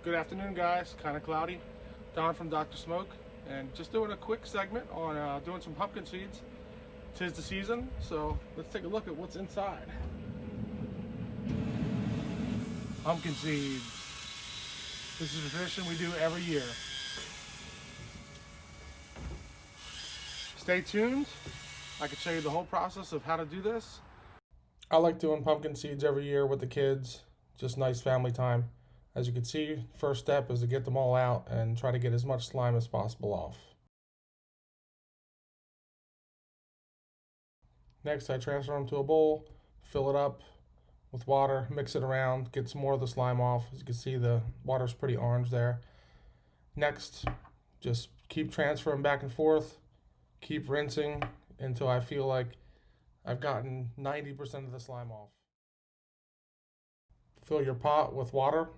Good afternoon, guys. Kind of cloudy. Don from Dr. Smoke, and just doing a quick segment on doing some pumpkin seeds. 'Tis the season, so let's take a look at what's inside. Pumpkin seeds. This is a tradition we do every year. Stay tuned. I can show you the whole process of how to do this. I like doing pumpkin seeds every year with the kids. Just nice family time. As you can see, first step is to get them all out and try to get as much slime as possible off. Next, I transfer them to a bowl, fill it up with water, mix it around, get some more of the slime off. As you can see, the water's pretty orange there. Next, just keep transferring back and forth, keep rinsing until I feel like I've gotten 90% of the slime off. Fill your pot with water.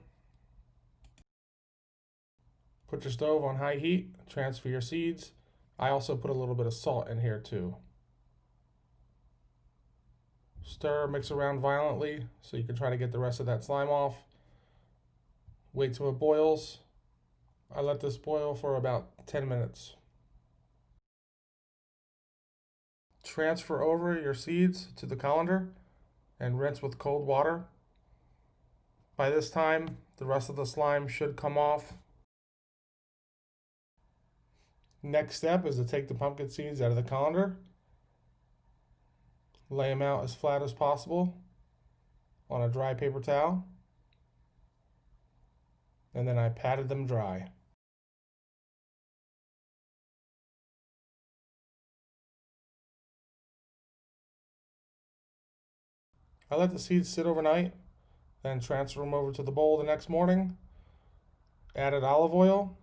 Put your stove on high heat, transfer your seeds. I also put a little bit of salt in here too. Stir, mix around violently so you can try to get the rest of that slime off. Wait till it boils. I let this boil for about 10 minutes. Transfer over your seeds to the colander and rinse with cold water. By this time, the rest of the slime should come off. Next step is to take the pumpkin seeds out of the colander, lay them out as flat as possible on a dry paper towel, and then I patted them dry. I let the seeds sit overnight, then transfer them over to the bowl the next morning, added olive oil,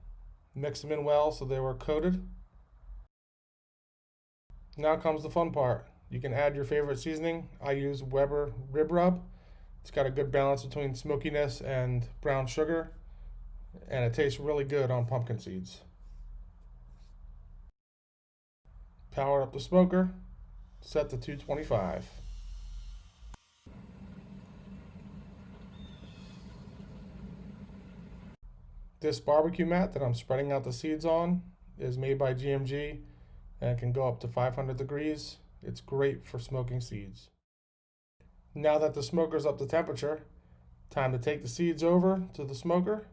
mix them in well so they were coated. Now comes the fun part. You can add your favorite seasoning. I use Weber rib rub. It's got a good balance between smokiness and brown sugar, and it tastes really good on pumpkin seeds. Power up the smoker, set to 225. This barbecue mat that I'm spreading out the seeds on is made by GMG and can go up to 500 degrees. It's great for smoking seeds. Now that the smoker's up to temperature, time to take the seeds over to the smoker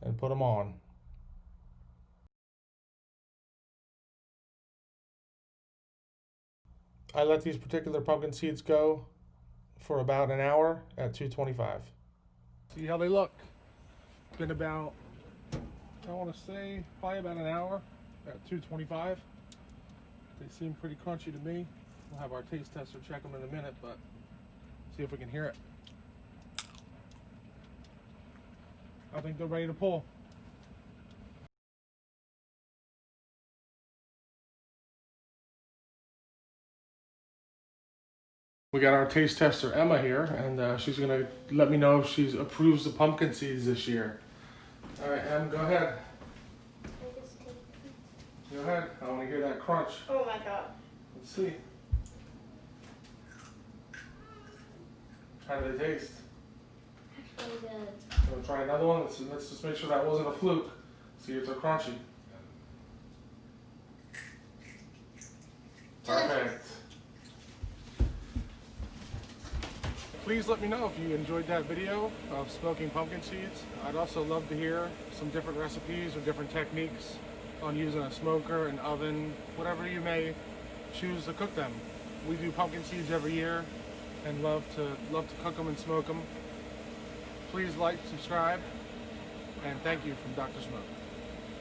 and put them on. I let these particular pumpkin seeds go for about an hour at 225. See how they look. It's been about, I want to say, probably about an hour at 225. They seem pretty crunchy to me. We'll have our taste tester check them in a minute, but see if we can hear it. I think they're ready to pull. We got our taste tester Emma here, and she's gonna let me know if she approves the pumpkin seeds this year. All right, Em, go ahead. Go ahead. I want to hear that crunch. Oh my god. Let's see. How do they taste? Actually good. You want to try another one? Let's just make sure that wasn't a fluke. See if they're crunchy. Perfect. Please let me know if you enjoyed that video of smoking pumpkin seeds. I'd also love to hear some different recipes or different techniques on using a smoker, an oven, whatever you may choose to cook them. We do pumpkin seeds every year and love to cook them and smoke them. Please like, subscribe, and thank you from Dr. Smoke.